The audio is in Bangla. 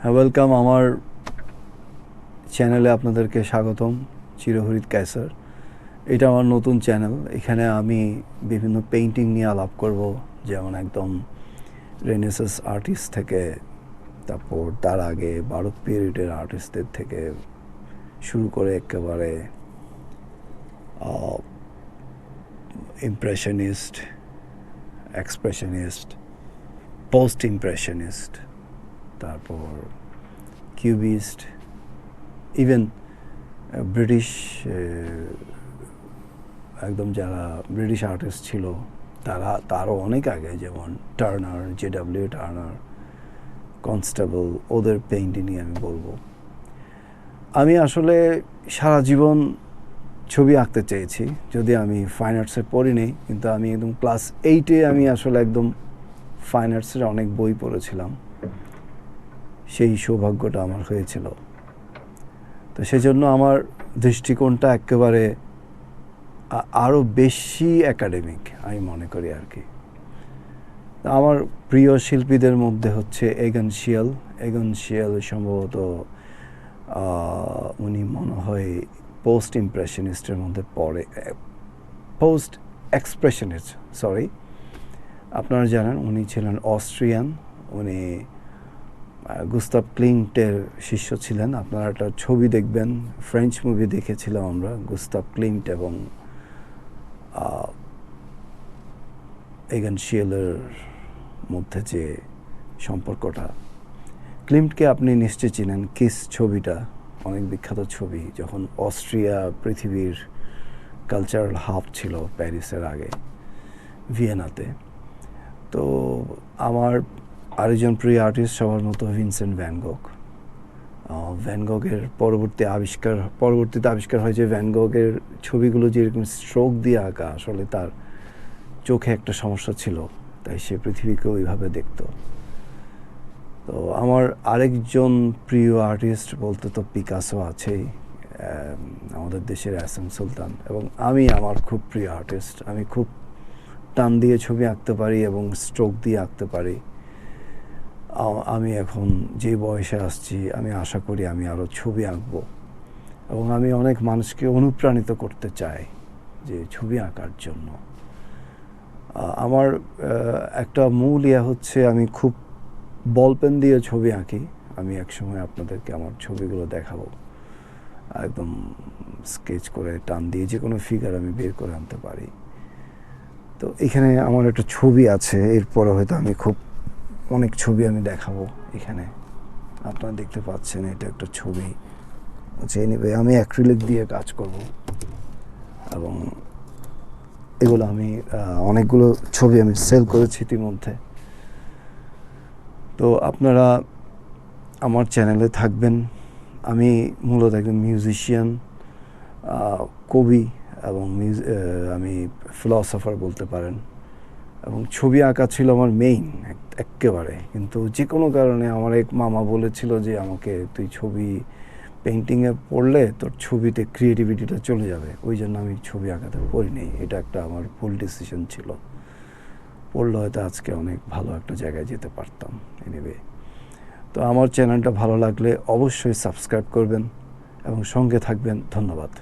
হ্যাঁ, ওয়েলকাম আমার চ্যানেলে আপনাদেরকে স্বাগতম। চিরহরিত কায়সার, এটা আমার নতুন চ্যানেল। এখানে আমি বিভিন্ন পেইন্টিং নিয়ে আলাপ করব, যেমন একদম রেনেসাস আর্টিস্ট থেকে, তারপর তার আগে বারোক পিরিয়ডের আর্টিস্টদের থেকে শুরু করে একেবারে ইমপ্রেশনিস্ট, এক্সপ্রেশনিস্ট, পোস্ট ইমপ্রেশনিস্ট, তারপর কিউবিস্ট, ইভেন ব্রিটিশ একদম যারা ব্রিটিশ আর্টিস্ট ছিল তারও অনেক আগে, যেমন টার্নার, জে.ডব্লিউ. টার্নার, কনস্টেবল, ওদের পেইন্টিং নিয়ে আমি বলবো। আমি আসলে সারা জীবন ছবি আঁকতে চেয়েছি, যদি আমি ফাইন আর্টসে পড়িনি, কিন্তু আমি একদম ক্লাস 8-এ আমি আসলে একদম ফাইন আর্টসের অনেক বই পড়েছিলাম। সেই সৌভাগ্যটা আমার হয়েছিল। তো সেজন্য আমার দৃষ্টিকোণটা একেবারে আরও বেশি একাডেমিক আমি মনে করি আর কি। আমার প্রিয় শিল্পীদের মধ্যে হচ্ছে এগন শিয়াল সম্ভবত উনি মনে হয় পোস্ট ইমপ্রেশনিস্টের মধ্যে পড়ে, পোস্ট এক্সপ্রেশনিস্ট, সরি। আপনারা জানেন উনি ছিলেন অস্ট্রিয়ান, উনি গুস্তাভ ক্লিমটের শিষ্য ছিলেন। আপনারা একটা ছবি দেখবেন, ফ্রেঞ্চ মুভি দেখেছিলাম আমরা, গুস্তাভ ক্লিমট এবং এগন শিয়ালের মধ্যে যে সম্পর্কটা। ক্লিমটকে আপনি নিশ্চয়ই চিনেন, কিস ছবিটা অনেক বিখ্যাত ছবি, যখন অস্ট্রিয়া পৃথিবীর কালচারাল হাব ছিল প্যারিসের আগে, ভিয়েনাতে। তো আমার আরেকজন প্রিয় আর্টিস্ট সবার মতো ভিনসেন্ট ভ্যান গগ। ভ্যান গগের পরবর্তীতে আবিষ্কার হয় যে ভ্যান গগের ছবিগুলো যেরকম স্ট্রোক দিয়ে আঁকা, আসলে তার চোখে একটা সমস্যা ছিল, তাই সে পৃথিবীকে ওইভাবে দেখত। তো আমার আরেকজন প্রিয় আর্টিস্ট বলতে তো পিকাসো আছেই, আমাদের দেশের এস.এম. সুলতান। এবং আমার খুব প্রিয় আর্টিস্ট, আমি খুব টান দিয়ে ছবি আঁকতে পারি এবং স্ট্রোক দিয়ে আঁকতে পারি। আমি এখন যে বয়সে আসছি, আমি আশা করি আমি আরও ছবি আঁকবো, এবং আমি অনেক মানুষকে অনুপ্রাণিত করতে চাই যে ছবি আঁকার জন্য। আমার একটা মূল হচ্ছে আমি খুব বল পেন দিয়ে ছবি আঁকি। আমি একসময় আপনাদেরকে আমার ছবিগুলো দেখাবো, একদম স্কেচ করে টান দিয়ে যে কোনো ফিগার আমি বের করে আনতে পারি। তো এখানে আমার একটা ছবি আছে, এরপরে হয়তো আমি অনেক ছবি আমি দেখাবো। এখানে আপনারা দেখতে পাচ্ছেন, এটা একটা ছবি। এনিওয়ে, আমি অ্যাক্রিলিক দিয়ে কাজ করব, এবং এগুলো আমি অনেকগুলো ছবি আমি সেল করেছি ইতিমধ্যে। তো আপনারা আমার চ্যানেলে থাকবেন। আমি মূলত একজন মিউজিশিয়ান, কবি, এবং আমি ফিলসফার বলতে পারেন, এবং ছবি আঁকা ছিল আমার মেইন একেবারে। কিন্তু যে কোনো কারণে আমার এক মামা বলেছিল যে আমাকে, তুই ছবি পেইন্টিংয়ে পড়লে তোর ছবিতে ক্রিয়েটিভিটিটা চলে যাবে, ওই জন্য আমি ছবি আঁকাতে পড়িনি। এটা একটা আমার ভুল ডিসিশন ছিল। পড়লে হয়তো আজকে অনেক ভালো একটা জায়গায় যেতে পারতাম। এনিওয়ে, তো আমার চ্যানেলটা ভালো লাগলে অবশ্যই সাবস্ক্রাইব করবেন এবং সঙ্গে থাকবেন। ধন্যবাদ।